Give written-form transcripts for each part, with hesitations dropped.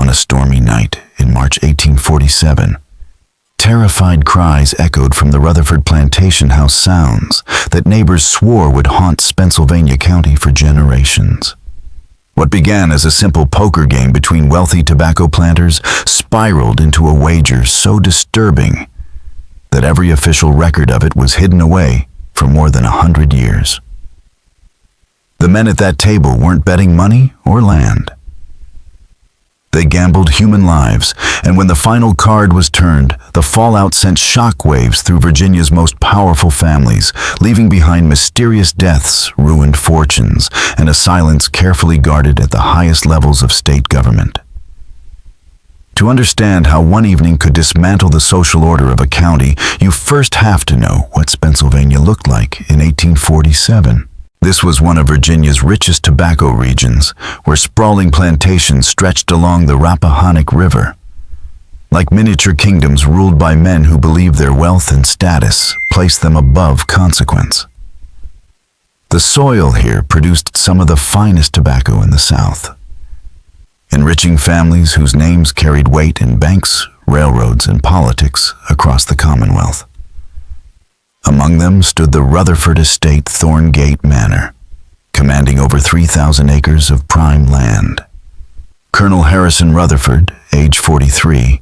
on a stormy night in March 1847. Terrified cries echoed from the Rutherford plantation house, sounds that neighbors swore would haunt Pennsylvania County for generations. What began as a simple poker game between wealthy tobacco planters spiraled into a wager so disturbing that every official record of it was hidden away for more than 100 years. The men at that table weren't betting money or land. They gambled human lives, and when the final card was turned, the fallout sent shockwaves through Virginia's most powerful families, leaving behind mysterious deaths, ruined fortunes, and a silence carefully guarded at the highest levels of state government. To understand how one evening could dismantle the social order of a county, you first have to know what Pennsylvania looked like in 1847. This was one of Virginia's richest tobacco regions, where sprawling plantations stretched along the Rappahannock River. Like miniature kingdoms ruled by men who believed their wealth and status placed them above consequence. The soil here produced some of the finest tobacco in the South, enriching families whose names carried weight in banks, railroads, and politics across the Commonwealth. Among them stood the Rutherford estate Thorngate Manor, commanding over 3,000 acres of prime land. Colonel Harrison Rutherford, age 43,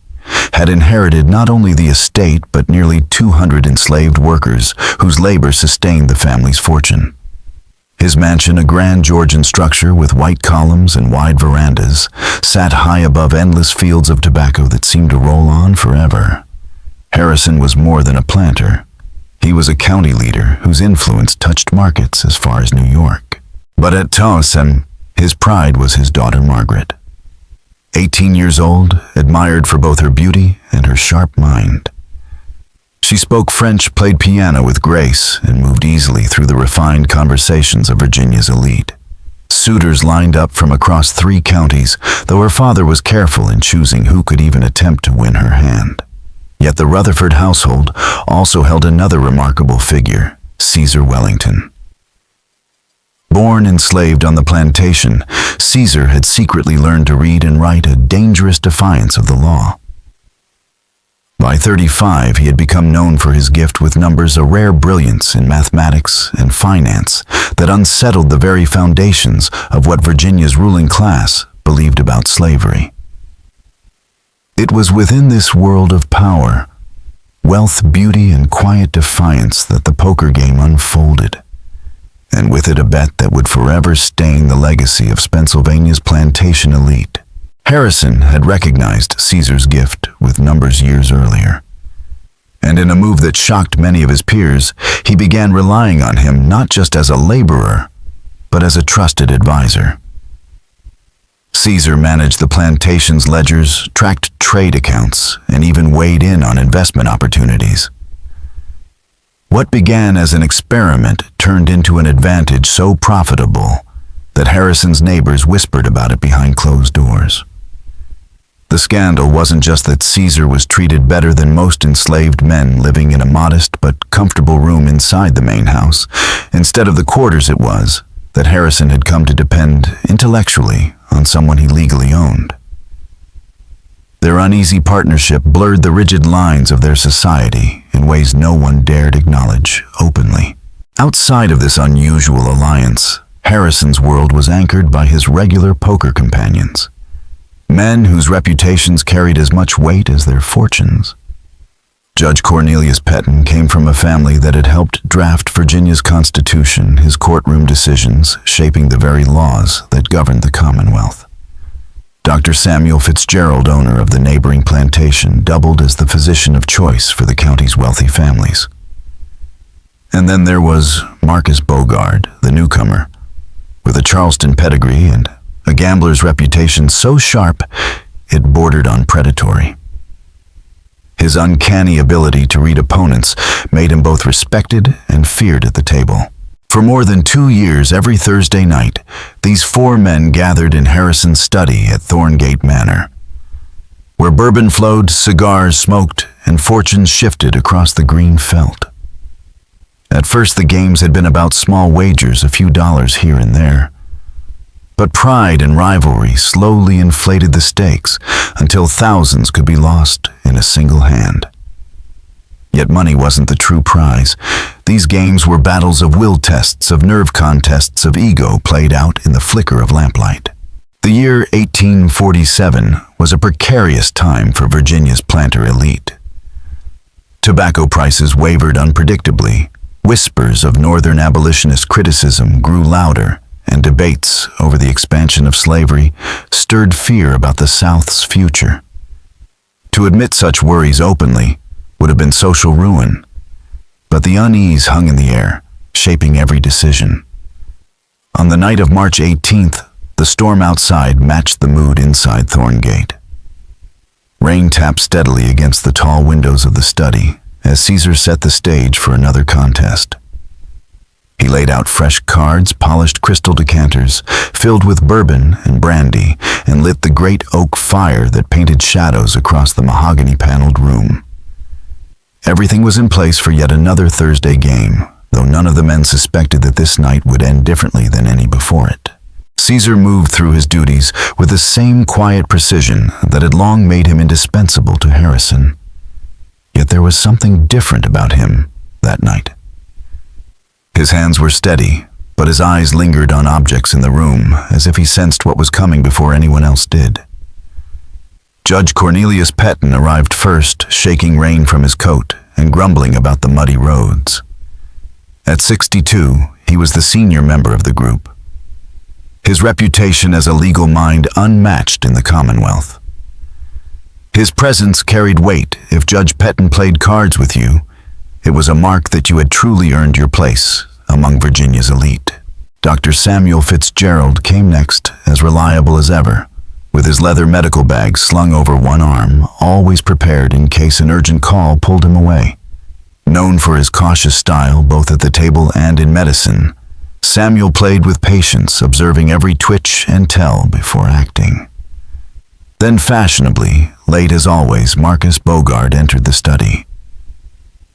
had inherited not only the estate but nearly 200 enslaved workers whose labor sustained the family's fortune. His mansion, a grand Georgian structure with white columns and wide verandas, sat high above endless fields of tobacco that seemed to roll on forever. Harrison was more than a planter. He was a county leader whose influence touched markets as far as New York. But at Towson, his pride was his daughter Margaret. 18 years old, admired for both her beauty and her sharp mind. She spoke French, played piano with grace, and moved easily through the refined conversations of Virginia's elite. Suitors lined up from across 3 counties, though her father was careful in choosing who could even attempt to win her hand. Yet the Rutherford household also held another remarkable figure, Caesar Wellington. Born enslaved on the plantation, Caesar had secretly learned to read and write a dangerous defiance of the law. By 35, he had become known for his gift with numbers, a rare brilliance in mathematics and finance that unsettled the very foundations of what Virginia's ruling class believed about slavery. It was within this world of power, wealth, beauty, and quiet defiance that the poker game unfolded, and with it a bet that would forever stain the legacy of Pennsylvania's plantation elite. Harrison had recognized Caesar's gift with numbers years earlier, and in a move that shocked many of his peers, he began relying on him not just as a laborer, but as a trusted advisor. Caesar managed the plantation's ledgers, tracked trade accounts, and even weighed in on investment opportunities. What began as an experiment turned into an advantage so profitable that Harrison's neighbors whispered about it behind closed doors. The scandal wasn't just that Caesar was treated better than most enslaved men living in a modest but comfortable room inside the main house. Instead of the quarters, it was that Harrison had come to depend intellectually on someone he legally owned. Their uneasy partnership blurred the rigid lines of their society in ways no one dared acknowledge openly. Outside of this unusual alliance, Harrison's world was anchored by his regular poker companions, men whose reputations carried as much weight as their fortunes. Judge Cornelius Petton came from a family that had helped draft Virginia's Constitution, his courtroom decisions shaping the very laws that governed the Commonwealth. Dr. Samuel Fitzgerald, owner of the neighboring plantation, doubled as the physician of choice for the county's wealthy families. And then there was Marcus Bogard, the newcomer, with a Charleston pedigree and a gambler's reputation so sharp it bordered on predatory. His uncanny ability to read opponents made him both respected and feared at the table. For more than 2 years, every Thursday night, these 4 men gathered in Harrison's study at Thorngate Manor, where bourbon flowed, cigars smoked, and fortunes shifted across the green felt. At first, the games had been about small wagers, a few dollars here and there. But pride and rivalry slowly inflated the stakes until thousands could be lost in a single hand. Yet money wasn't the true prize. These games were battles of will tests, of nerve contests, of ego played out in the flicker of lamplight. The year 1847 was a precarious time for Virginia's planter elite. Tobacco prices wavered unpredictably. Whispers of Northern abolitionist criticism grew louder, and debates over the expansion of slavery stirred fear about the South's future. To admit such worries openly would have been social ruin, but the unease hung in the air, shaping every decision. On the night of March 18th, the storm outside matched the mood inside Thorngate. Rain tapped steadily against the tall windows of the study as Caesar set the stage for another contest. He laid out fresh cards, polished crystal decanters filled with bourbon and brandy, and lit the great oak fire that painted shadows across the mahogany-paneled room. Everything was in place for yet another Thursday game, though none of the men suspected that this night would end differently than any before it. Caesar moved through his duties with the same quiet precision that had long made him indispensable to Harrison. Yet there was something different about him that night. His hands were steady, but his eyes lingered on objects in the room, as if he sensed what was coming before anyone else did. Judge Cornelius Petton arrived first, shaking rain from his coat and grumbling about the muddy roads. At 62, he was the senior member of the group, his reputation as a legal mind unmatched in the Commonwealth. His presence carried weight. If Judge Petton played cards with you, it was a mark that you had truly earned your place among Virginia's elite. Dr. Samuel Fitzgerald came next, as reliable as ever, with his leather medical bag slung over one arm, always prepared in case an urgent call pulled him away. Known for his cautious style both at the table and in medicine, Samuel played with patience, observing every twitch and tell before acting. Then fashionably, late as always, Marcus Bogard entered the study.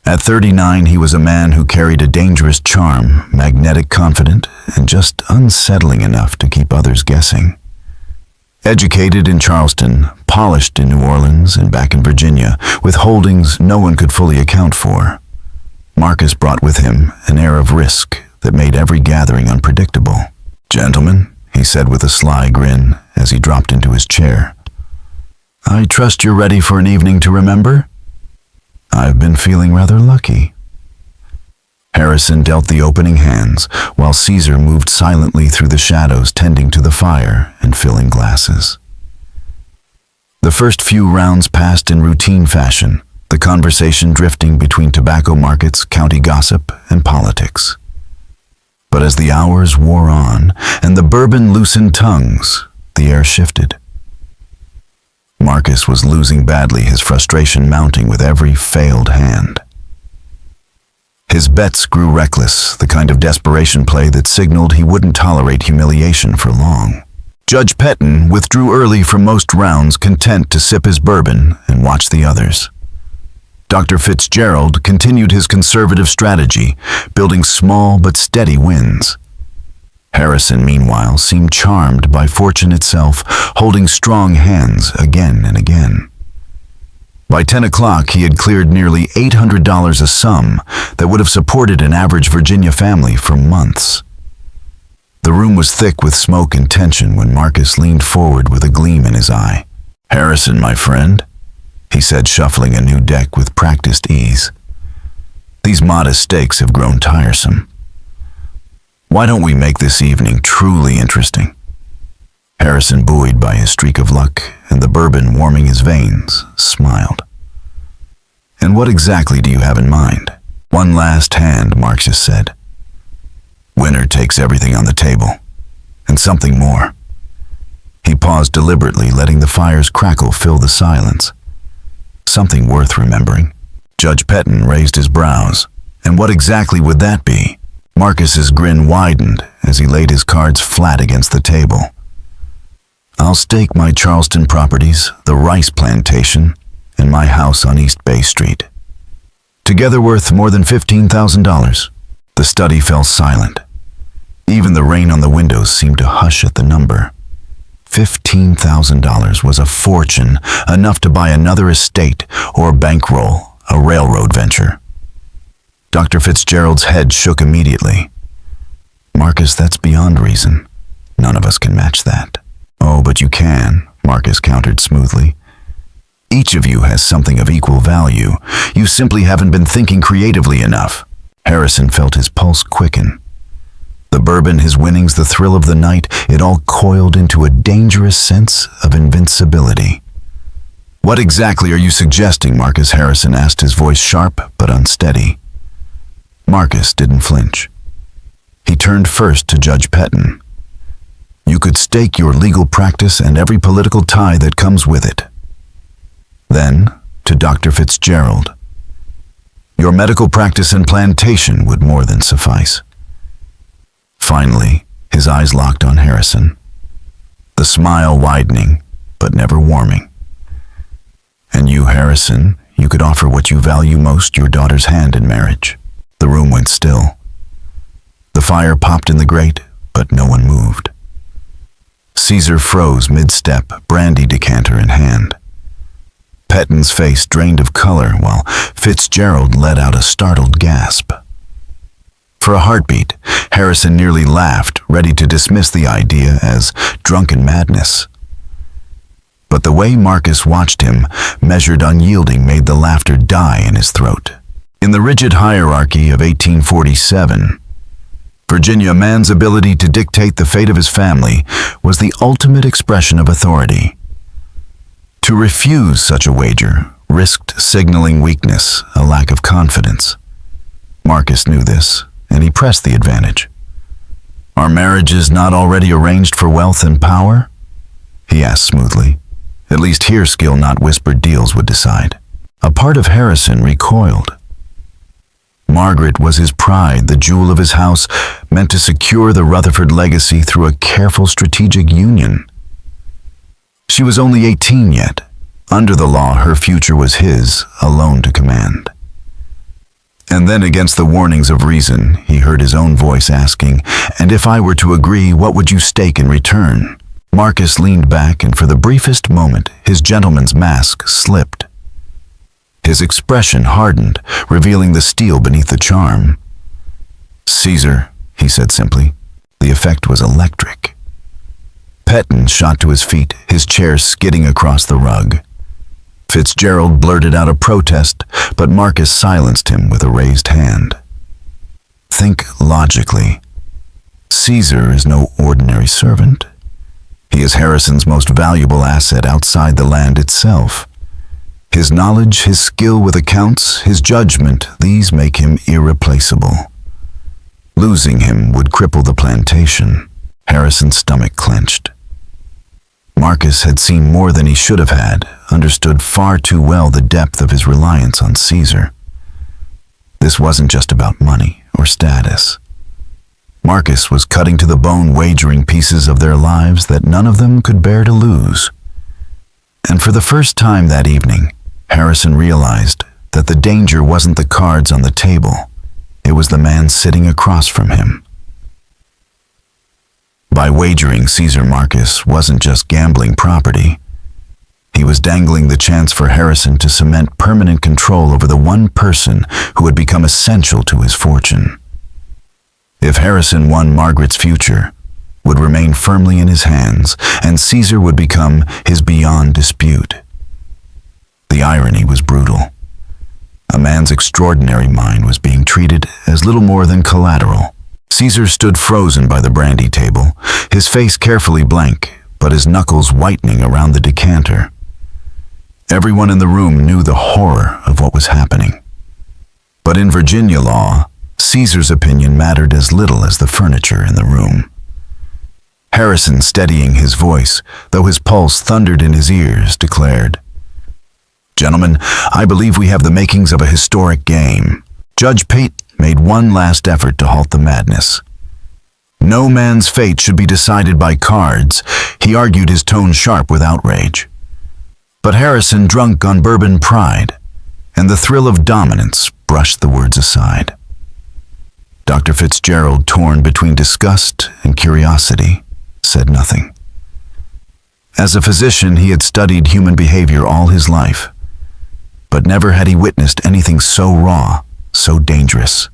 At 39, he was a man who carried a dangerous charm, magnetic, confident, and just unsettling enough to keep others guessing. Educated in Charleston, polished in New Orleans and back in Virginia, with holdings no one could fully account for, Marcus brought with him an air of risk that made every gathering unpredictable. "Gentlemen," he said with a sly grin as he dropped into his chair, "I trust you're ready for an evening to remember? I've been feeling rather lucky." Harrison dealt the opening hands, while Caesar moved silently through the shadows, tending to the fire and filling glasses. The first few rounds passed in routine fashion, the conversation drifting between tobacco markets, county gossip, and politics. But as the hours wore on and the bourbon loosened tongues, the air shifted. Marcus was losing badly, his frustration mounting with every failed hand. His bets grew reckless, the kind of desperation play that signaled he wouldn't tolerate humiliation for long. Judge Petton withdrew early from most rounds, content to sip his bourbon and watch the others. Dr. Fitzgerald continued his conservative strategy, building small but steady wins. Harrison, meanwhile, seemed charmed by fortune itself, holding strong hands again and again. By 10 o'clock, he had cleared nearly $800, a sum that would have supported an average Virginia family for months. The room was thick with smoke and tension when Marcus leaned forward with a gleam in his eye. "Harrison, my friend," he said, shuffling a new deck with practiced ease. "These modest stakes have grown tiresome. Why don't we make this evening truly interesting?" Harrison, buoyed by his streak of luck and the bourbon warming his veins, smiled. "And what exactly do you have in mind?" "One last hand," Marcus said. "Winner takes everything on the table, and something more." He paused deliberately, letting the fire's crackle fill the silence. "Something worth remembering." Judge Petton raised his brows. "And what exactly would that be?" Marcus's grin widened as he laid his cards flat against the table. "I'll stake my Charleston properties, the rice plantation, and my house on East Bay Street. Together worth more than $15,000. The study fell silent. Even the rain on the windows seemed to hush at the number. $15,000 was a fortune, enough to buy another estate or bankroll a railroad venture. Dr. Fitzgerald's head shook immediately. Marcus, that's beyond reason. None of us can match that. Oh, but you can, Marcus countered smoothly. Each of you has something of equal value. You simply haven't been thinking creatively enough. Harrison felt his pulse quicken. The bourbon, his winnings, the thrill of the night, it all coiled into a dangerous sense of invincibility. What exactly are you suggesting, Marcus? Harrison asked, his voice sharp but unsteady. Marcus didn't flinch. He turned first to Judge Petton. You could stake your legal practice and every political tie that comes with it. Then, to Dr. Fitzgerald. Your medical practice and plantation would more than suffice. Finally, his eyes locked on Harrison, the smile widening, but never warming. And you, Harrison, you could offer what you value most, your daughter's hand in marriage. The room went still. The fire popped in the grate, but no one moved. Caesar froze mid-step, brandy decanter in hand. Petton's face drained of color while Fitzgerald let out a startled gasp. For a heartbeat, Harrison nearly laughed, ready to dismiss the idea as drunken madness. But the way Marcus watched him, measured, unyielding, made the laughter die in his throat. In the rigid hierarchy of 1847, Virginia, a man's ability to dictate the fate of his family was the ultimate expression of authority. To refuse such a wager risked signaling weakness, a lack of confidence. Marcus knew this, and he pressed the advantage. Are marriages not already arranged for wealth and power? He asked smoothly. At least here skill, not whispered deals, would decide. A part of Harrison recoiled. Margaret was his pride, the jewel of his house, meant to secure the Rutherford legacy through a careful strategic union. She was only 18 yet. Under the law, her future was his, alone to command. And then, against the warnings of reason, he heard his own voice asking, "And if I were to agree, what would you stake in return?" Marcus leaned back, and for the briefest moment, his gentleman's mask slipped. His expression hardened, revealing the steel beneath the charm. "Caesar," he said simply. The effect was electric. Petton shot to his feet, his chair skidding across the rug. Fitzgerald blurted out a protest, but Marcus silenced him with a raised hand. Think logically. Caesar is no ordinary servant. He is Harrison's most valuable asset outside the land itself. His knowledge, his skill with accounts, his judgment, these make him irreplaceable. Losing him would cripple the plantation. Harrison's stomach clenched. Marcus had seen more than he should have had, understood far too well the depth of his reliance on Caesar. This wasn't just about money or status. Marcus was cutting to the bone, wagering pieces of their lives that none of them could bear to lose. And for the first time that evening, Harrison realized that the danger wasn't the cards on the table. It was the man sitting across from him. By wagering Caesar, Marcus wasn't just gambling property. He was dangling the chance for Harrison to cement permanent control over the one person who had become essential to his fortune. If Harrison won, Margaret's future would remain firmly in his hands, and Caesar would become his beyond dispute. The irony was brutal. A man's extraordinary mind was being treated as little more than collateral. Caesar stood frozen by the brandy table, his face carefully blank, but his knuckles whitening around the decanter. Everyone in the room knew the horror of what was happening. But in Virginia law, Caesar's opinion mattered as little as the furniture in the room. Harrison, steadying his voice, though his pulse thundered in his ears, declared, "Gentlemen, I believe we have the makings of a historic game." Judge Pate made one last effort to halt the madness. No man's fate should be decided by cards, he argued, his tone sharp with outrage. But Harrison, drunk on bourbon pride, and the thrill of dominance, brushed the words aside. Dr. Fitzgerald, torn between disgust and curiosity, said nothing. As a physician, he had studied human behavior all his life, but never had he witnessed anything so raw, so dangerous.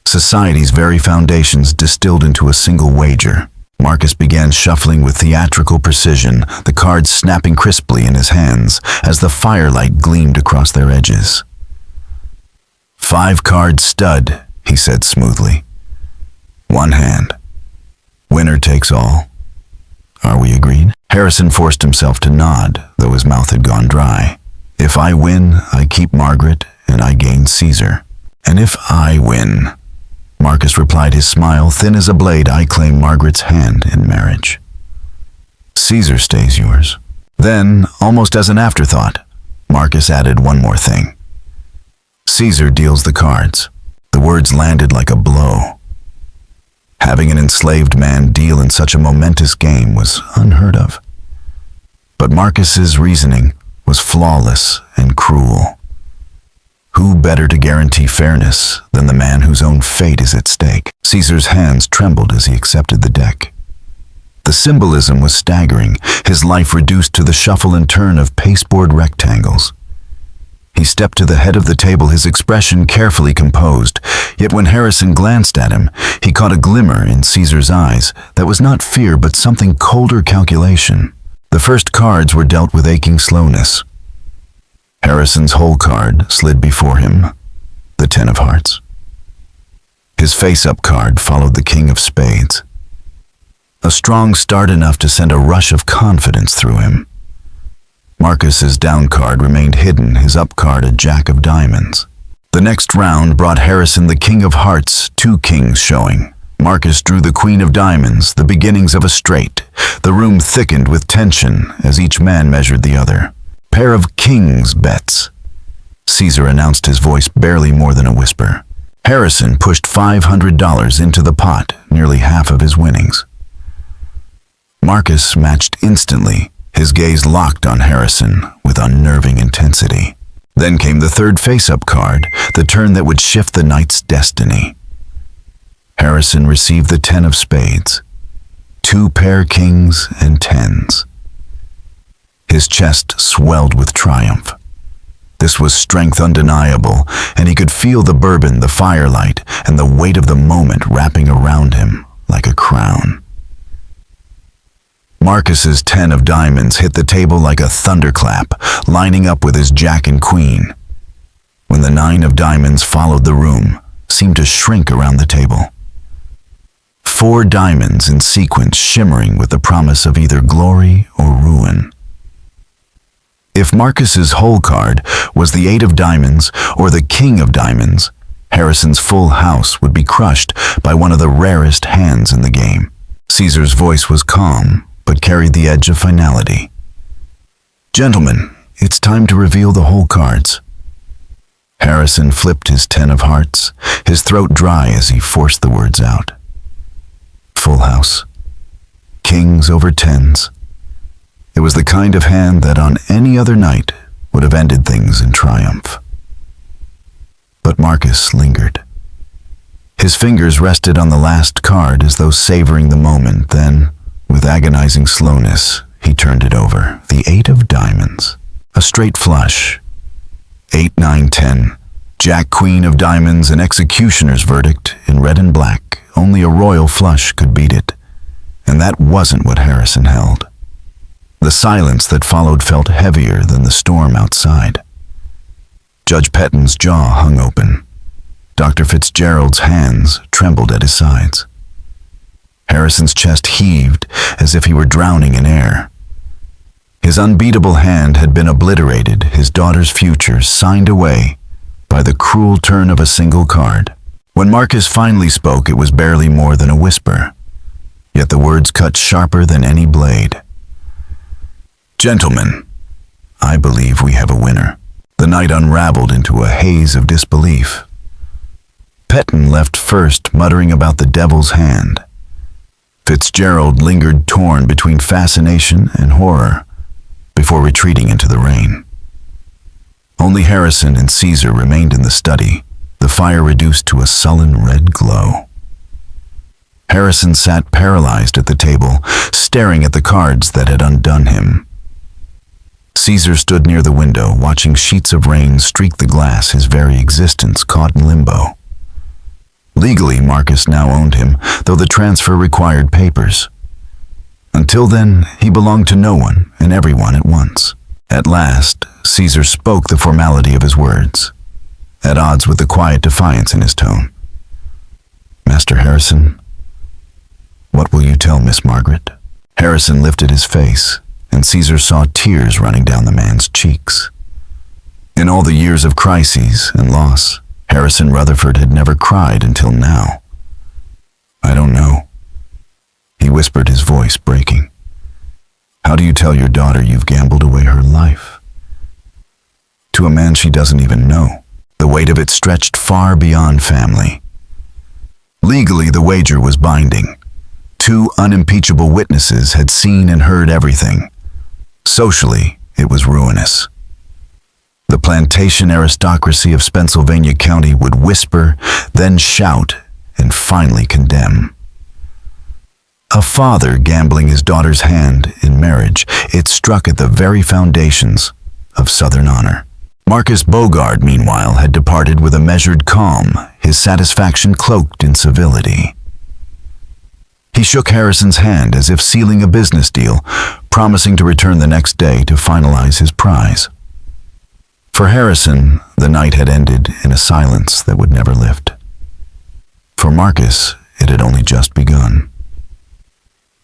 Society's very foundations distilled into a single wager. Marcus began shuffling with theatrical precision, the cards snapping crisply in his hands as the firelight gleamed across their edges. 5-card stud, he said smoothly. 1 hand. Winner takes all. Are we agreed? Harrison forced himself to nod, though his mouth had gone dry. If I win, I keep Margaret, and I gain Caesar. And if I win, Marcus replied, his smile thin as a blade, I claim Margaret's hand in marriage. Caesar stays yours. Then, almost as an afterthought, Marcus added one more thing. Caesar deals the cards. The words landed like a blow. Having an enslaved man deal in such a momentous game was unheard of. But Marcus's reasoning was flawless and cruel. Who better to guarantee fairness than the man whose own fate is at stake? Caesar's hands trembled as he accepted the deck. The symbolism was staggering, his life reduced to the shuffle and turn of pasteboard rectangles. He stepped to the head of the table, his expression carefully composed, yet when Harrison glanced at him, he caught a glimmer in Caesar's eyes that was not fear but something colder calculation. The first cards were dealt with aching slowness. Harrison's whole card slid before him, the 10 of hearts. His face-up card followed the king of spades. A strong start enough to send a rush of confidence through him. Marcus's down card remained hidden, his up card a jack of diamonds. The next round brought Harrison the king of hearts, 2 kings showing. Marcus drew the queen of diamonds, the beginnings of a straight. The room thickened with tension as each man measured the other. Pair of kings bets. Caesar announced, his voice barely more than a whisper. Harrison pushed $500 into the pot, nearly half of his winnings. Marcus matched instantly, his gaze locked on Harrison with unnerving intensity. Then came the third face-up card, the turn that would shift the night's destiny. Harrison received the 10 of spades, 2 pair kings and 10s. His chest swelled with triumph. This was strength undeniable, and he could feel the bourbon, the firelight, and the weight of the moment wrapping around him like a crown. Marcus's 10 of diamonds hit the table like a thunderclap, lining up with his jack and queen. When the 9 of diamonds followed, the room seemed to shrink around the table. 4 diamonds in sequence, shimmering with the promise of either glory or ruin. If Marcus's whole card was the 8 of diamonds or the king of diamonds, Harrison's full house would be crushed by one of the rarest hands in the game. Caesar's voice was calm, but carried the edge of finality. Gentlemen, it's time to reveal the whole cards. Harrison flipped his 10 of hearts, his throat dry as he forced the words out. Full house. Kings over 10s. It was the kind of hand that on any other night would have ended things in triumph. But Marcus lingered. His fingers rested on the last card as though savoring the moment, then, with agonizing slowness, he turned it over. The 8 of diamonds. A straight flush. 8, 9, 10. Jack, queen of diamonds, an executioner's verdict in red and black. Only a royal flush could beat it. And that wasn't what Harrison held. The silence that followed felt heavier than the storm outside. Judge Petton's jaw hung open. Dr. Fitzgerald's hands trembled at his sides. Harrison's chest heaved as if he were drowning in air. His unbeatable hand had been obliterated, his daughter's future signed away by the cruel turn of a single card. When Marcus finally spoke, it was barely more than a whisper, yet the words cut sharper than any blade. Gentlemen, I believe we have a winner. The night unraveled into a haze of disbelief. Petton left first, muttering about the devil's hand. Fitzgerald lingered, torn between fascination and horror, before retreating into the rain. Only Harrison and Caesar remained in the study, the the fire reduced to a sullen red glow. Harrison sat paralyzed at the table, staring at the cards that had undone him. Caesar stood near the window, watching sheets of rain streak the glass, his very existence caught in limbo. Legally, Marcus now owned him, though the transfer required papers. Until then, he belonged to no one and everyone at once. At last, Caesar spoke the formality of his words, at odds with the quiet defiance in his tone. "Master Harrison, what will you tell Miss Margaret?" Harrison lifted his face, and Caesar saw tears running down the man's cheeks. In all the years of crises and loss, Harrison Rutherford had never cried until now. "I don't know," he whispered, his voice breaking. "How do you tell your daughter you've gambled away her life? To a man she doesn't even know." The weight of it stretched far beyond family. Legally, the wager was binding. 2 unimpeachable witnesses had seen and heard everything. Socially, it was ruinous. The plantation aristocracy of Pennsylvania County would whisper, then shout, and finally condemn. A father gambling his daughter's hand in marriage, it struck at the very foundations of Southern honor. Marcus Bogard, meanwhile, had departed with a measured calm, his satisfaction cloaked in civility. He shook Harrison's hand as if sealing a business deal, promising to return the next day to finalize his prize. For Harrison, the night had ended in a silence that would never lift. For Marcus, it had only just begun.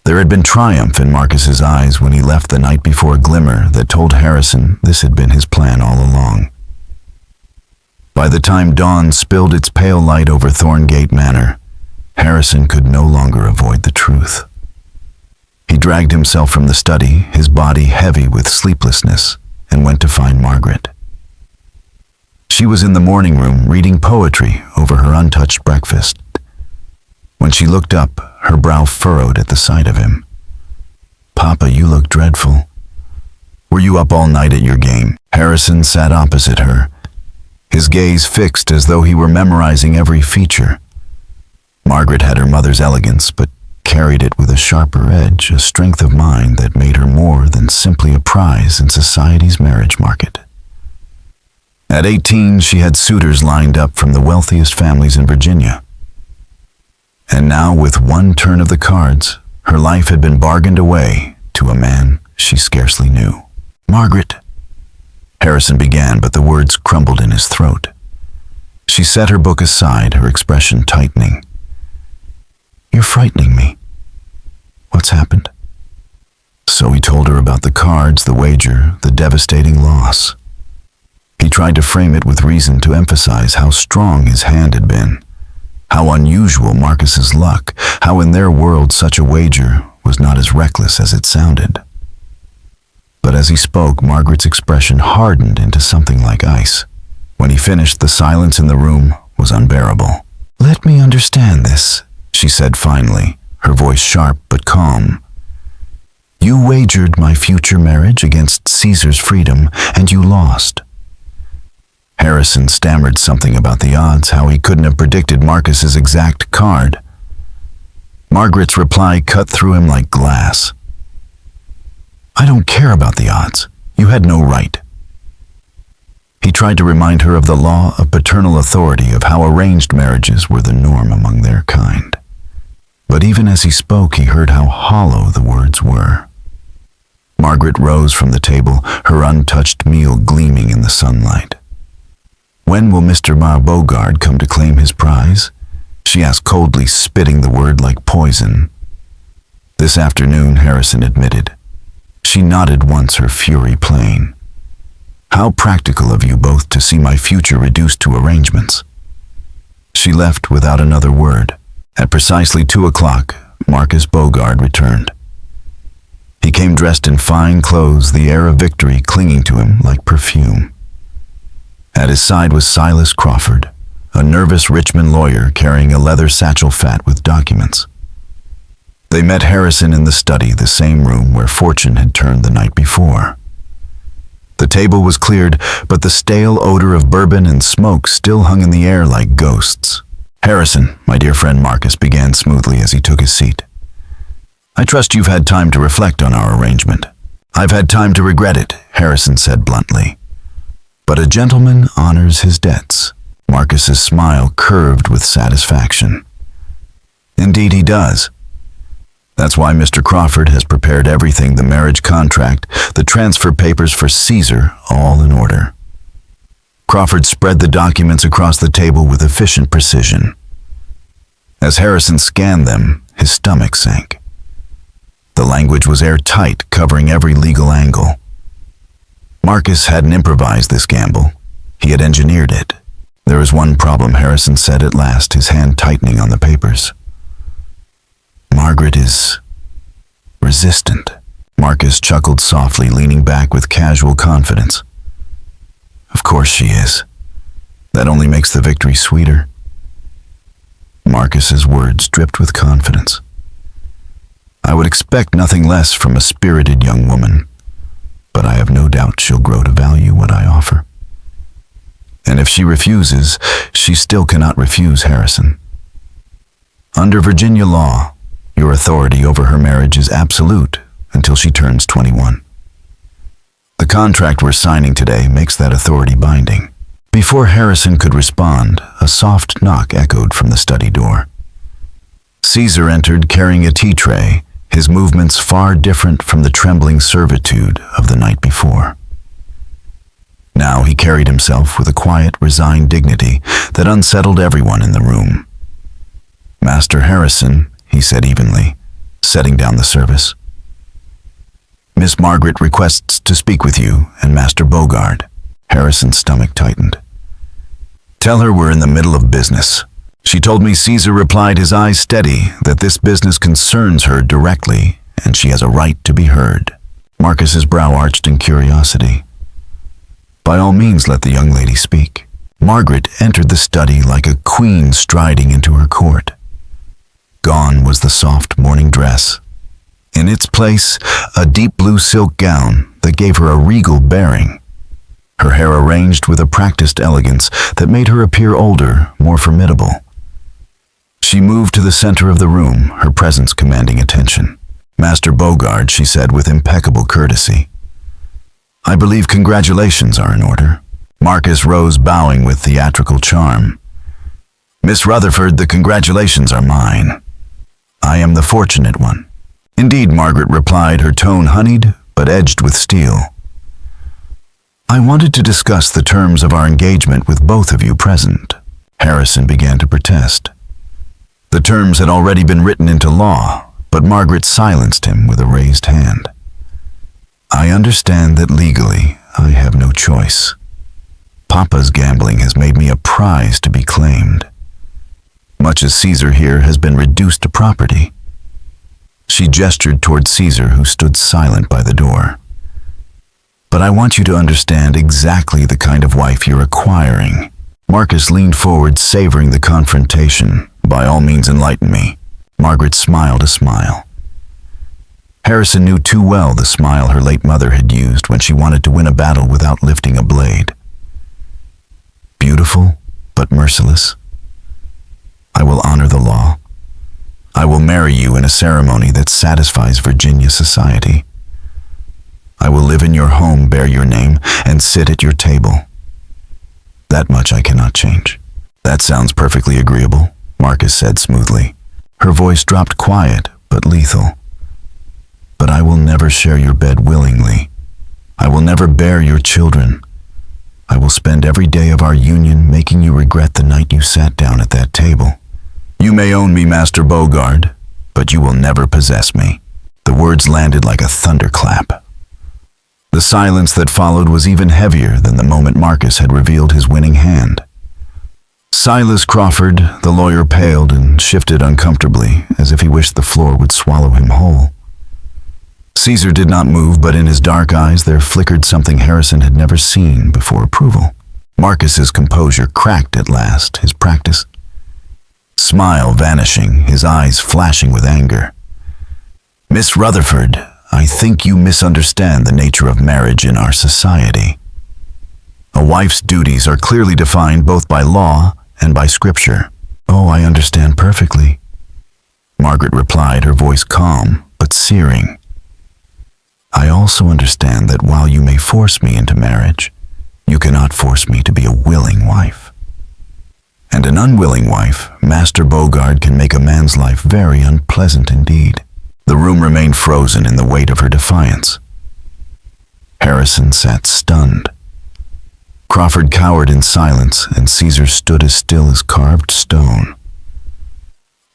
There had been triumph in Marcus's eyes when he left the night before, a glimmer that told Harrison this had been his plan all along. By the time dawn spilled its pale light over Thorngate Manor, Harrison could no longer avoid the truth. He dragged himself from the study, his body heavy with sleeplessness, and went to find Margaret. She was in the morning room reading poetry over her untouched breakfast. When she looked up, her brow furrowed at the sight of him. "Papa, you look dreadful. Were you up all night at your game?" Harrison sat opposite her, his gaze fixed as though he were memorizing every feature. Margaret had her mother's elegance, but carried it with a sharper edge, a strength of mind that made her more than simply a prize in society's marriage market. At 18, she had suitors lined up from the wealthiest families in Virginia. And now, with one turn of the cards, her life had been bargained away to a man she scarcely knew. "Margaret," Harrison began, but the words crumbled in his throat. She set her book aside, her expression tightening. "You're frightening me. What's happened?" So he told her about the cards, the wager, the devastating loss. He tried to frame it with reason, to emphasize how strong his hand had been, how unusual Marcus's luck, how in their world such a wager was not as reckless as it sounded. But as he spoke, Margaret's expression hardened into something like ice. When he finished, the silence in the room was unbearable. "Let me understand this," she said finally, her voice sharp but calm. "You wagered my future marriage against Caesar's freedom, and you lost." Harrison stammered something about the odds, how he couldn't have predicted Marcus's exact card. Margaret's reply cut through him like glass. "I don't care about the odds. You had no right." He tried to remind her of the law of paternal authority, of how arranged marriages were the norm among their kind. But even as he spoke, he heard how hollow the words were. Margaret rose from the table, her untouched meal gleaming in the sunlight. "When will Mr. Bogard come to claim his prize?" she asked coldly, spitting the word like poison. "This afternoon," Harrison admitted. She nodded once, her fury plain. "How practical of you both to see my future reduced to arrangements." She left without another word. At precisely 2:00, Marcus Bogard returned. He came dressed in fine clothes, the air of victory clinging to him like perfume. At his side was Silas Crawford, a nervous Richmond lawyer carrying a leather satchel fat with documents. They met Harrison in the study, the same room where fortune had turned the night before. The table was cleared, but the stale odor of bourbon and smoke still hung in the air like ghosts. "Harrison," my dear friend Marcus began smoothly as he took his seat. "I trust you've had time to reflect on our arrangement." "I've had time to regret it," Harrison said bluntly. "But a gentleman honors his debts." Marcus's smile curved with satisfaction. "Indeed he does. That's why Mr. Crawford has prepared everything, the marriage contract, the transfer papers for Caesar, all in order." Crawford spread the documents across the table with efficient precision. As Harrison scanned them, his stomach sank. The language was airtight, covering every legal angle. Marcus hadn't improvised this gamble. He had engineered it. "There is one problem," Harrison said at last, his hand tightening on the papers. "Margaret is resistant." Marcus chuckled softly, leaning back with casual confidence. "Of course she is. That only makes the victory sweeter." Marcus's words dripped with confidence. "I would expect nothing less from a spirited young woman, but I have no doubt she'll grow to value what I offer. And if she refuses, she still cannot refuse, Harrison. Under Virginia law, your authority over her marriage is absolute until she turns 21. The contract we're signing today makes that authority binding." Before Harrison could respond, a soft knock echoed from the study door. Caesar entered carrying a tea tray, his movements far different from the trembling servitude of the night before. Now he carried himself with a quiet, resigned dignity that unsettled everyone in the room. "Master Harrison," he said evenly, setting down the service. "Miss Margaret requests to speak with you and Master Beauregard." Harrison's stomach tightened. "Tell her we're in the middle of business." She told me, Caesar replied, his eyes steady, that this business concerns her directly and she has a right to be heard. Marcus's brow arched in curiosity. "By all means, let the young lady speak." Margaret entered the study like a queen striding into her court. Gone was the soft morning dress. In its place, a deep blue silk gown that gave her a regal bearing. Her hair arranged with a practiced elegance that made her appear older, more formidable. She moved to the center of the room, her presence commanding attention. "Master Beauregard," she said with impeccable courtesy. "I believe congratulations are in order." Marcus rose, bowing with theatrical charm. "Miss Rutherford, the congratulations are mine. I am the fortunate one." "Indeed," Margaret replied, her tone honeyed but edged with steel. "I wanted to discuss the terms of our engagement with both of you present." Harrison began to protest. The terms had already been written into law, but Margaret silenced him with a raised hand. "I understand that legally I have no choice. Papa's gambling has made me a prize to be claimed, much as Caesar here has been reduced to property." She gestured toward Caesar, who stood silent by the door. "But I want you to understand exactly the kind of wife you're acquiring." Marcus leaned forward, savoring the confrontation. "By all means, enlighten me." Margaret smiled a smile. Harrison knew too well the smile her late mother had used when she wanted to win a battle without lifting a blade. "Beautiful, but merciless. I will honor the law. I will marry you in a ceremony that satisfies Virginia society. I will live in your home, bear your name, and sit at your table. That much I cannot change." "That sounds perfectly agreeable," Marcus said smoothly. Her voice dropped quiet but lethal. "But I will never share your bed willingly. I will never bear your children. I will spend every day of our union making you regret the night you sat down at that table. You may own me, Master Beauregard, but you will never possess me." The words landed like a thunderclap. The silence that followed was even heavier than the moment Marcus had revealed his winning hand. Silas Crawford, the lawyer, paled and shifted uncomfortably, as if he wished the floor would swallow him whole. Caesar did not move, but in his dark eyes there flickered something Harrison had never seen before approval. Marcus's composure cracked at last, his practice smile vanishing, his eyes flashing with anger. "Miss Rutherford, I think you misunderstand the nature of marriage in our society." A wife's duties are clearly defined both by law and by scripture. "Oh, I understand perfectly," Margaret replied, her voice calm but searing. "I also understand that while you may force me into marriage, you cannot force me to be a willing wife. And an unwilling wife, Master Bogard, can make a man's life very unpleasant indeed." The room remained frozen in the weight of her defiance. Harrison sat stunned. Crawford cowered in silence, and Caesar stood as still as carved stone.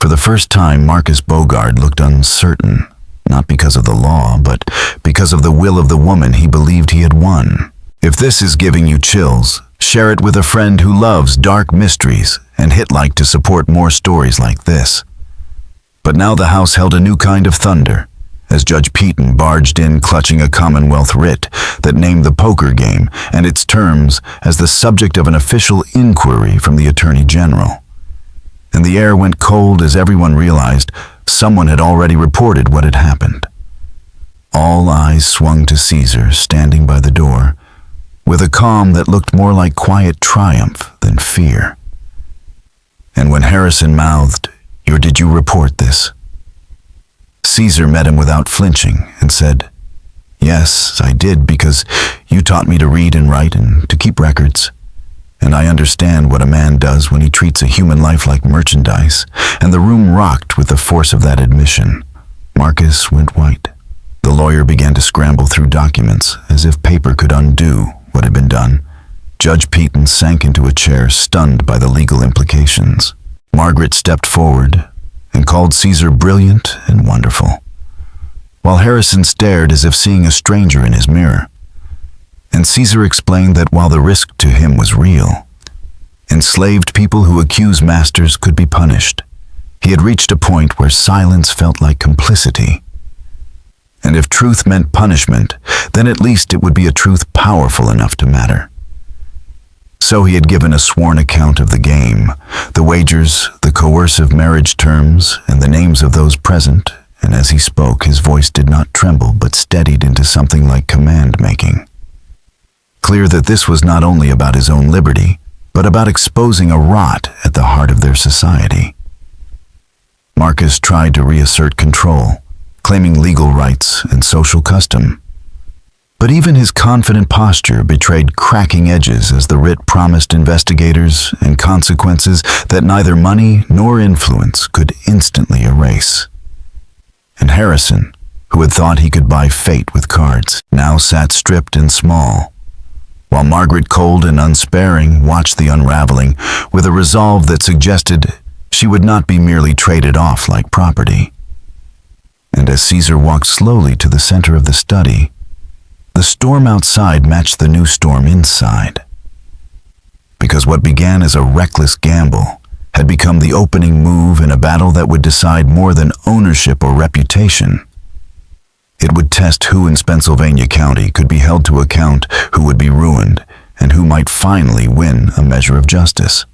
For the first time, Marcus Bogard looked uncertain, not because of the law, but because of the will of the woman he believed he had won. If this is giving you chills, share it with a friend who loves dark mysteries and hit like to support more stories like this. But now the house held a new kind of thunder, as Judge Peaton barged in clutching a Commonwealth writ that named the poker game and its terms as the subject of an official inquiry from the Attorney General. And the air went cold as everyone realized someone had already reported what had happened. All eyes swung to Caesar, standing by the door, with a calm that looked more like quiet triumph than fear. And when Harrison mouthed, "Or did you report this?" Caesar met him without flinching and said, "Yes, I did, because you taught me to read and write and to keep records. And I understand what a man does when he treats a human life like merchandise." And the room rocked with the force of that admission. Marcus went white. The lawyer began to scramble through documents as if paper could undo what had been done. Judge Peaton sank into a chair, stunned by the legal implications. Margaret stepped forward and called Caesar brilliant and wonderful, while Harrison stared as if seeing a stranger in his mirror. And Caesar explained that while the risk to him was real, enslaved people who accuse masters could be punished. He had reached a point where silence felt like complicity. And if truth meant punishment, then at least it would be a truth powerful enough to matter. So he had given a sworn account of the game, the wagers, the coercive marriage terms, and the names of those present, and as he spoke, his voice did not tremble but steadied into something like command-making. Clear that this was not only about his own liberty, but about exposing a rot at the heart of their society. Marcus tried to reassert control, claiming legal rights and social custom. But even his confident posture betrayed cracking edges as the writ promised investigators and consequences that neither money nor influence could instantly erase. And Harrison, who had thought he could buy fate with cards, now sat stripped and small, while Margaret, cold and unsparing, watched the unraveling with a resolve that suggested she would not be merely traded off like property. And as Caesar walked slowly to the center of the study, the storm outside matched the new storm inside. Because what began as a reckless gamble had become the opening move in a battle that would decide more than ownership or reputation. It would test who in Pennsylvania County could be held to account, who would be ruined, and who might finally win a measure of justice.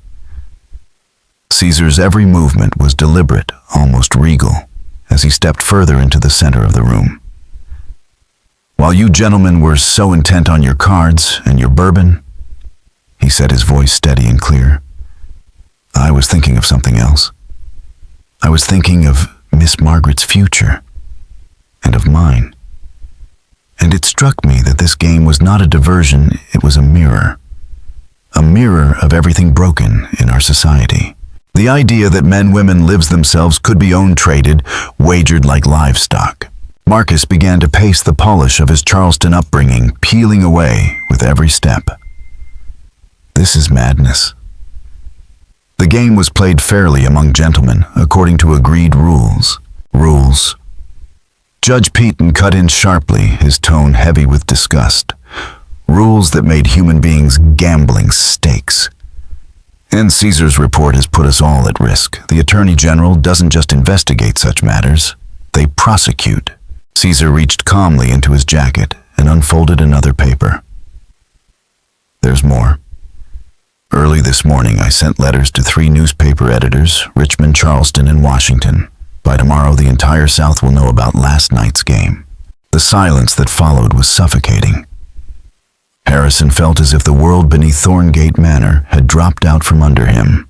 Caesar's every movement was deliberate, almost regal, as he stepped further into the center of the room. "While you gentlemen were so intent on your cards and your bourbon," he said, his voice steady and clear, "I was thinking of something else. I was thinking of Miss Margaret's future, and of mine. And it struck me that this game was not a diversion, it was a mirror of everything broken in our society. The idea that men, women, lives themselves could be owned, traded, wagered like livestock." Marcus began to pace the polish of his Charleston upbringing, peeling away with every step. "This is madness." The game was played fairly among gentlemen, according to agreed rules. Rules. Judge Peaton cut in sharply, his tone heavy with disgust. Rules that made human beings gambling stakes. And Caesar's report has put us all at risk. The Attorney General doesn't just investigate such matters, they prosecute. Caesar reached calmly into his jacket and unfolded another paper. "There's more. Early this morning, I sent letters to 3 newspaper editors, Richmond, Charleston, and Washington. By tomorrow, the entire South will know about last night's game." The silence that followed was suffocating. Harrison felt as if the world beneath Thorngate Manor had dropped out from under him.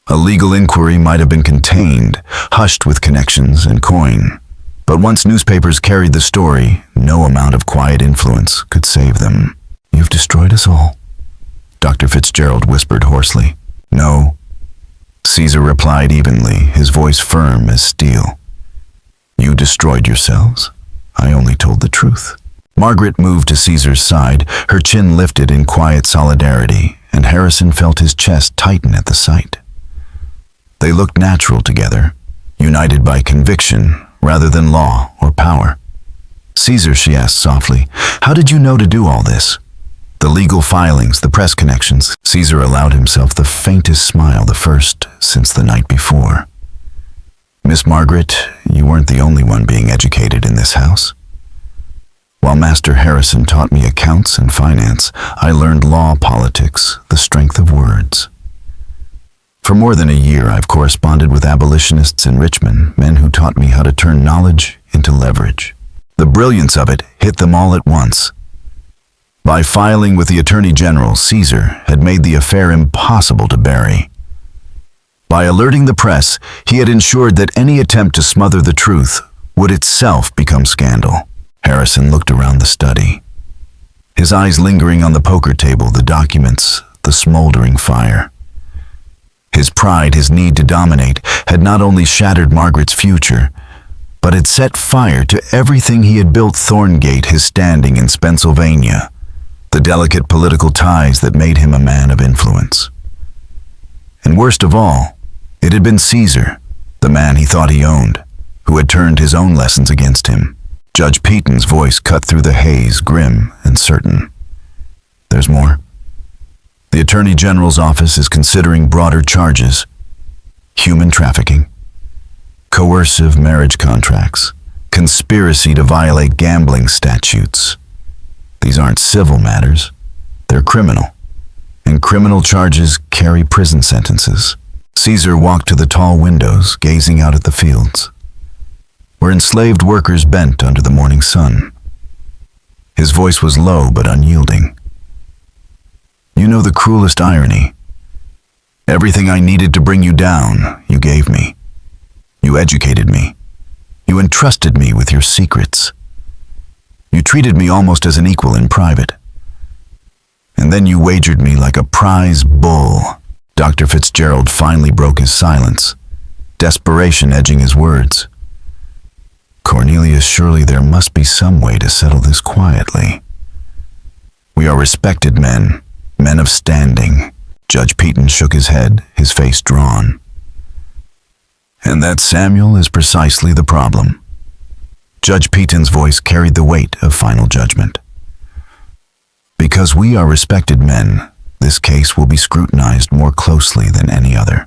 A legal inquiry might have been contained, hushed with connections and coin, but once newspapers carried the story, no amount of quiet influence could save them. "You've destroyed us all," Dr. Fitzgerald whispered hoarsely. "No," Caesar replied evenly, his voice firm as steel. "You destroyed yourselves. I only told the truth." Margaret moved to Caesar's side, her chin lifted in quiet solidarity, and Harrison felt his chest tighten at the sight. They looked natural together, united by conviction rather than law or power. "Caesar," she asked softly, "how did you know to do all this? The legal filings, the press connections." Caesar allowed himself the faintest smile, the first since the night before. "Miss Margaret, you weren't the only one being educated in this house. While Master Harrison taught me accounts and finance, I learned law, politics, the strength of words. For more than a year, I've corresponded with abolitionists in Richmond, men who taught me how to turn knowledge into leverage. The brilliance of it hit them all at once. By filing with the Attorney General, Caesar had made the affair impossible to bury. By alerting the press, he had ensured that any attempt to smother the truth would itself become scandal." Harrison looked around the study, his eyes lingering on the poker table, the documents, the smoldering fire. His pride, his need to dominate, had not only shattered Margaret's future, but had set fire to everything he had built: Thorngate, his standing in Pennsylvania, the delicate political ties that made him a man of influence. And worst of all, it had been Caesar, the man he thought he owned, who had turned his own lessons against him. Judge Peaton's voice cut through the haze, grim and certain. "There's more. The Attorney General's office is considering broader charges: human trafficking, coercive marriage contracts, conspiracy to violate gambling statutes. These aren't civil matters, they're criminal, and criminal charges carry prison sentences." Caesar walked to the tall windows, gazing out at the fields, where enslaved workers bent under the morning sun. His voice was low but unyielding. "You know the cruelest irony. Everything I needed to bring you down, you gave me. You educated me. You entrusted me with your secrets. You treated me almost as an equal in private. And then you wagered me like a prize bull." Dr. Fitzgerald finally broke his silence, desperation edging his words. "Cornelius, surely there must be some way to settle this quietly. We are respected men, men of standing." Judge Peaton shook his head, his face drawn. "And that, Samuel, is precisely the problem." Judge Peaton's voice carried the weight of final judgment. "Because we are respected men, this case will be scrutinized more closely than any other.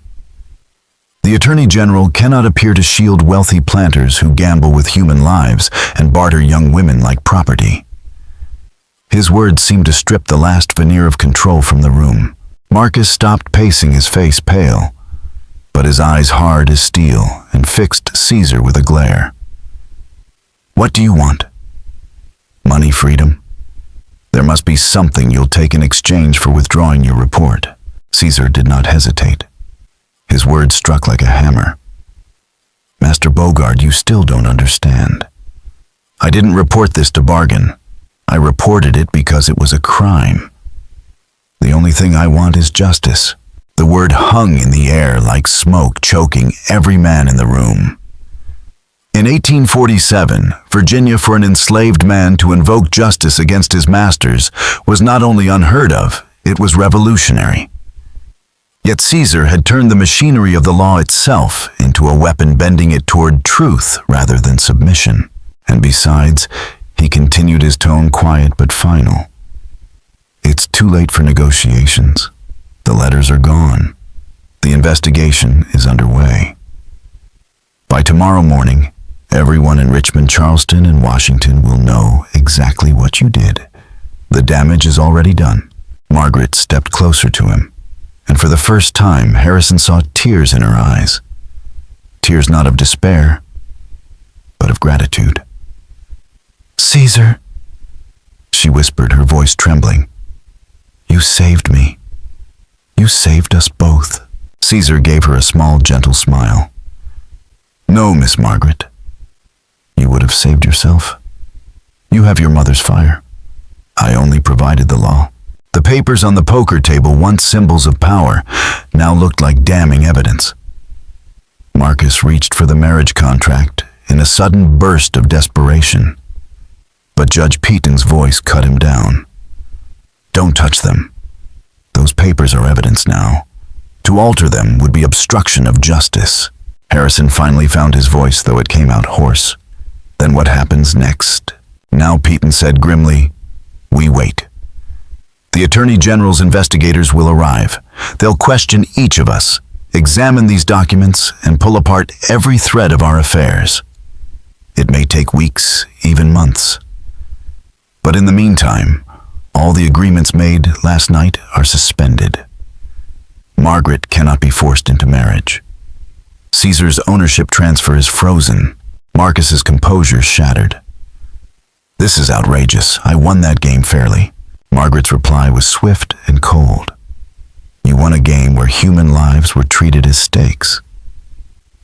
The Attorney General cannot appear to shield wealthy planters who gamble with human lives and barter young women like property." His words seemed to strip the last veneer of control from the room. Marcus stopped pacing, his face pale, but his eyes hard as steel, and fixed Caesar with a glare. "What do you want? Money, freedom? There must be something you'll take in exchange for withdrawing your report." Caesar did not hesitate. His words struck like a hammer. "Master Bogard, you still don't understand. I didn't report this to bargain. I reported it because it was a crime. The only thing I want is justice." The word hung in the air like smoke, choking every man in the room. In 1847, Virginia, for an enslaved man to invoke justice against his masters was not only unheard of, it was revolutionary. Yet Caesar had turned the machinery of the law itself into a weapon, bending it toward truth rather than submission. And besides, he continued, his tone quiet but final. "It's too late for negotiations. The letters are gone. The investigation is underway. By tomorrow morning, everyone in Richmond, Charleston, and Washington will know exactly what you did. The damage is already done." Margaret stepped closer to him, and for the first time, Harrison saw tears in her eyes. Tears not of despair, but of gratitude. "Caesar," she whispered, her voice trembling. "You saved me. You saved us both." Caesar gave her a small, gentle smile. "No, Miss Margaret. You would have saved yourself. You have your mother's fire. I only provided the law." The papers on the poker table, once symbols of power, now looked like damning evidence. Marcus reached for the marriage contract in a sudden burst of desperation. But Judge Peaton's voice cut him down. "Don't touch them. Those papers are evidence now. To alter them would be obstruction of justice." Harrison finally found his voice, though it came out hoarse. "Then what happens next?" Now Peaton said grimly, "We wait. The Attorney General's investigators will arrive. They'll question each of us, examine these documents, and pull apart every thread of our affairs. It may take weeks, even months. But in the meantime, all the agreements made last night are suspended. Margaret cannot be forced into marriage. Caesar's ownership transfer is frozen. Marcus's composure shattered. "This is outrageous. I won that game fairly." Margaret's reply was swift and cold. "You won a game where human lives were treated as stakes.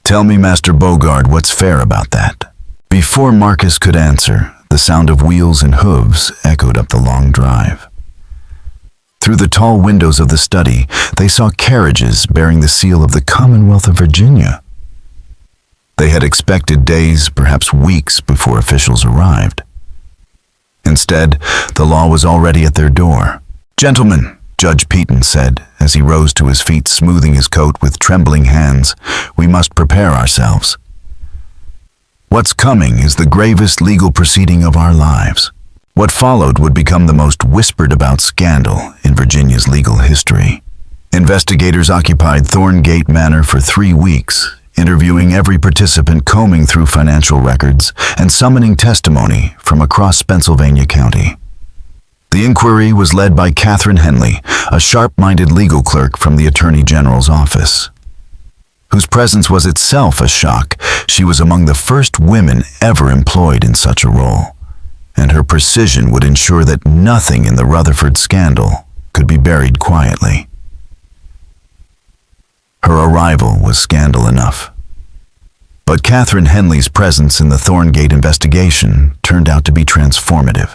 Tell me, Master Bogard, what's fair about that?" Before Marcus could answer, the sound of wheels and hooves echoed up the long drive. Through the tall windows of the study, they saw carriages bearing the seal of the Commonwealth of Virginia. They had expected days, perhaps weeks, before officials arrived. Instead, the law was already at their door. "Gentlemen," Judge Peaton said, as he rose to his feet, smoothing his coat with trembling hands, "we must prepare ourselves. What's coming is the gravest legal proceeding of our lives." What followed would become the most whispered-about scandal in Virginia's legal history. Investigators occupied Thorngate Manor for 3 weeks, interviewing every participant, combing through financial records, and summoning testimony from across Pennsylvania County. The inquiry was led by Catherine Henley, a sharp-minded legal clerk from the Attorney General's office, whose presence was itself a shock. She was among the first women ever employed in such a role, and her precision would ensure that nothing in the Rutherford scandal could be buried quietly. Her arrival was scandal enough. But Catherine Henley's presence in the Thorngate investigation turned out to be transformative.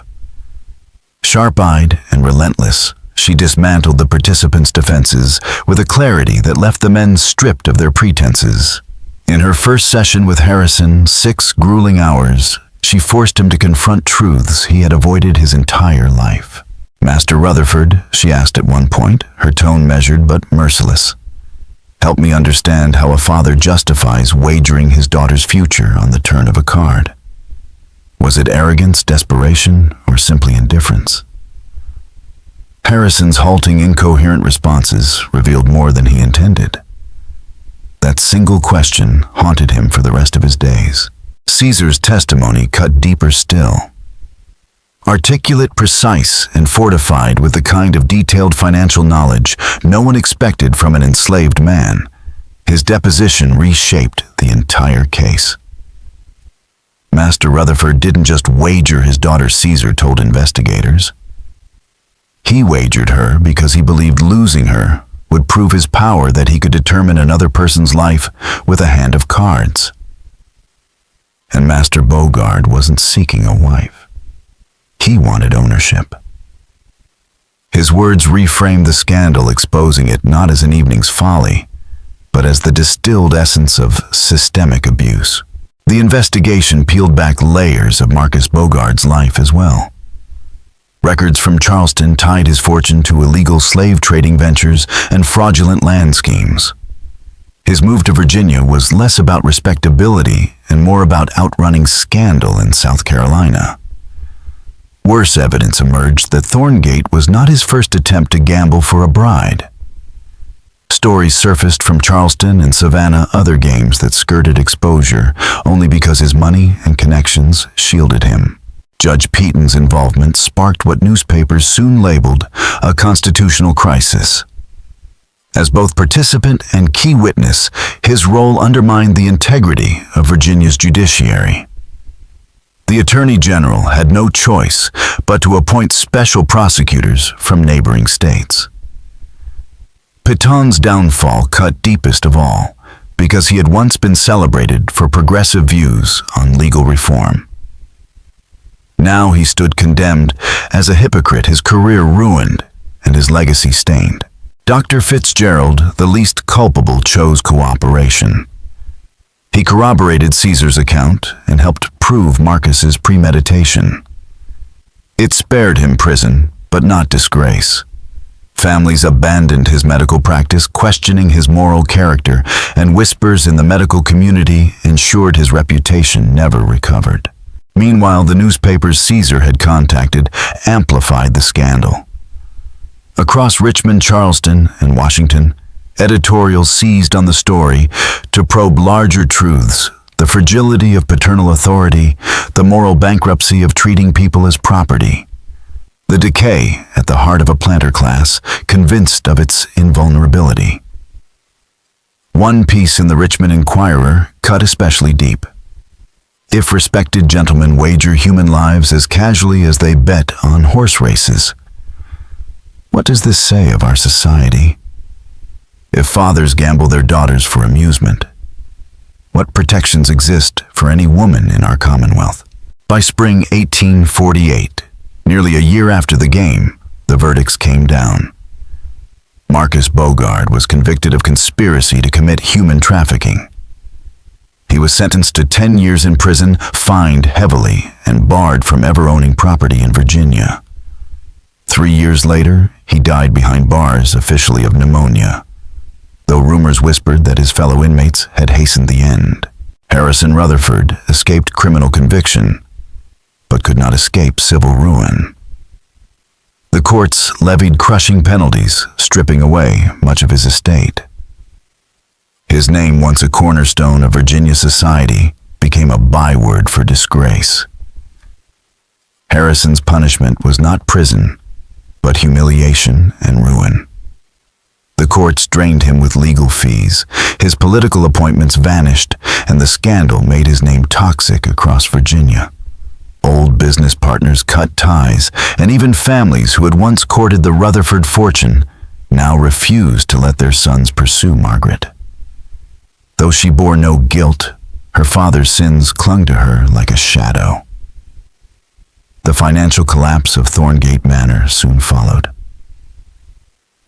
Sharp-eyed and relentless, she dismantled the participants' defenses with a clarity that left the men stripped of their pretenses. In her first session with Harrison, 6 grueling hours, she forced him to confront truths he had avoided his entire life. "Master Rutherford," she asked at one point, her tone measured but merciless, "help me understand how a father justifies wagering his daughter's future on the turn of a card. Was it arrogance, desperation, or simply indifference?" Harrison's halting, incoherent responses revealed more than he intended. That single question haunted him for the rest of his days. Caesar's testimony cut deeper still. Articulate, precise, and fortified with the kind of detailed financial knowledge no one expected from an enslaved man, his deposition reshaped the entire case. Master Rutherford didn't just wager his daughter, Caesar told investigators. He wagered her because he believed losing her would prove his power, that he could determine another person's life with a hand of cards. And Master Bogard wasn't seeking a wife. He wanted ownership. His words reframed the scandal, exposing it not as an evening's folly, but as the distilled essence of systemic abuse. The investigation peeled back layers of Marcus Bogard's life as well. Records from Charleston tied his fortune to illegal slave trading ventures and fraudulent land schemes. His move to Virginia was less about respectability and more about outrunning scandal in South Carolina. Worse evidence emerged that Thorngate was not his first attempt to gamble for a bride. Stories surfaced from Charleston and Savannah, other games that skirted exposure only because his money and connections shielded him. Judge Peaton's involvement sparked what newspapers soon labeled a constitutional crisis. As both participant and key witness, his role undermined the integrity of Virginia's judiciary. The Attorney General had no choice but to appoint special prosecutors from neighboring states. Pétain's downfall cut deepest of all, because he had once been celebrated for progressive views on legal reform. Now he stood condemned as a hypocrite, his career ruined and his legacy stained. Dr. Fitzgerald, the least culpable, chose cooperation. He corroborated Caesar's account and helped prove Marcus's premeditation. It spared him prison, but not disgrace. Families abandoned his medical practice, questioning his moral character, and whispers in the medical community ensured his reputation never recovered. Meanwhile, the newspapers Caesar had contacted amplified the scandal. Across Richmond, Charleston, and Washington, editorials seized on the story to probe larger truths: the fragility of paternal authority, the moral bankruptcy of treating people as property, the decay at the heart of a planter class convinced of its invulnerability. One piece in the Richmond Enquirer cut especially deep. If respected gentlemen wager human lives as casually as they bet on horse races, what does this say of our society? If fathers gamble their daughters for amusement, what protections exist for any woman in our Commonwealth? By spring 1848, nearly a year after the game, the verdicts came down. Marcus Bogard was convicted of conspiracy to commit human trafficking. He was sentenced to 10 years in prison, fined heavily, and barred from ever owning property in Virginia. 3 years later, he died behind bars, officially of pneumonia, though rumors whispered that his fellow inmates had hastened the end. Harrison Rutherford escaped criminal conviction, but could not escape civil ruin. The courts levied crushing penalties, stripping away much of his estate. His name, once a cornerstone of Virginia society, became a byword for disgrace. Harrison's punishment was not prison, but humiliation and ruin. The courts drained him with legal fees, his political appointments vanished, and the scandal made his name toxic across Virginia. Old business partners cut ties, and even families who had once courted the Rutherford fortune now refused to let their sons pursue Margaret. Though she bore no guilt, her father's sins clung to her like a shadow. The financial collapse of Thorngate Manor soon followed.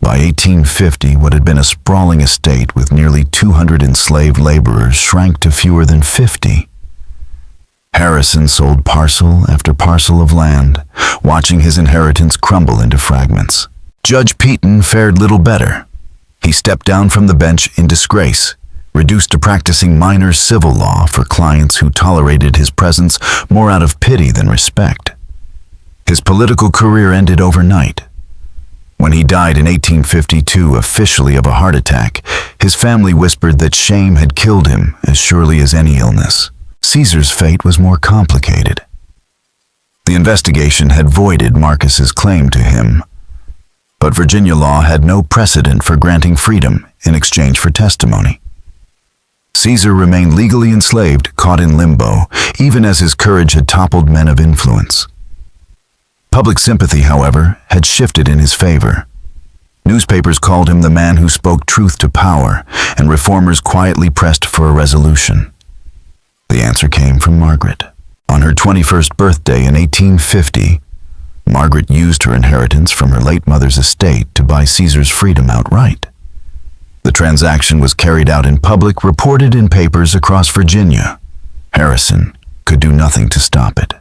By 1850, what had been a sprawling estate with nearly 200 enslaved laborers shrank to fewer than 50. Harrison sold parcel after parcel of land, watching his inheritance crumble into fragments. Judge Peaton fared little better. He stepped down from the bench in disgrace, reduced to practicing minor civil law for clients who tolerated his presence more out of pity than respect. His political career ended overnight. When he died in 1852, officially of a heart attack, his family whispered that shame had killed him as surely as any illness. Caesar's fate was more complicated. The investigation had voided Marcus's claim to him, but Virginia law had no precedent for granting freedom in exchange for testimony. Caesar remained legally enslaved, caught in limbo, even as his courage had toppled men of influence. Public sympathy, however, had shifted in his favor. Newspapers called him the man who spoke truth to power, and reformers quietly pressed for a resolution. The answer came from Margaret. On her 21st birthday in 1850, Margaret used her inheritance from her late mother's estate to buy Caesar's freedom outright. The transaction was carried out in public, reported in papers across Virginia. Harrison could do nothing to stop it.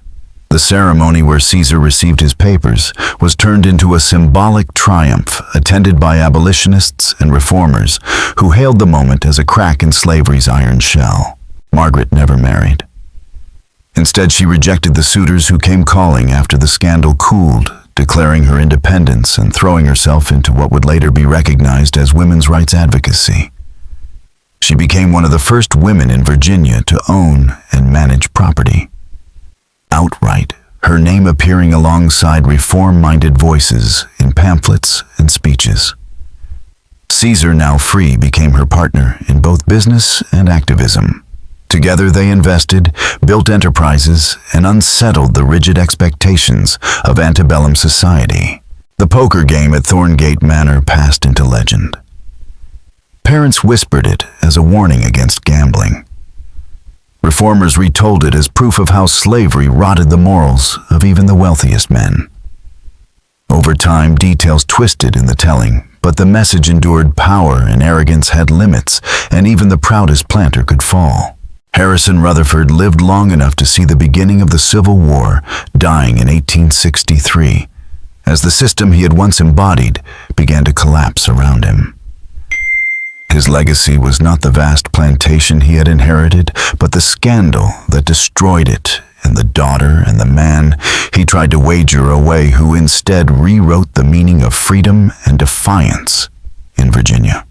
The ceremony where Caesar received his papers was turned into a symbolic triumph, attended by abolitionists and reformers who hailed the moment as a crack in slavery's iron shell. Margaret never married. Instead, she rejected the suitors who came calling after the scandal cooled, declaring her independence and throwing herself into what would later be recognized as women's rights advocacy. She became one of the first women in Virginia to own and manage property outright, her name appearing alongside reform-minded voices in pamphlets and speeches. Caesar, now free, became her partner in both business and activism. Together they invested, built enterprises, and unsettled the rigid expectations of antebellum society. The poker game at Thorngate Manor passed into legend. Parents whispered it as a warning against gambling. Reformers retold it as proof of how slavery rotted the morals of even the wealthiest men. Over time, details twisted in the telling, but the message endured. Power and arrogance had limits, and even the proudest planter could fall. Harrison Rutherford lived long enough to see the beginning of the Civil War, dying in 1863, as the system he had once embodied began to collapse around him. His legacy was not the vast plantation he had inherited, but the scandal that destroyed it, and the daughter and the man he tried to wager away, who instead rewrote the meaning of freedom and defiance in Virginia.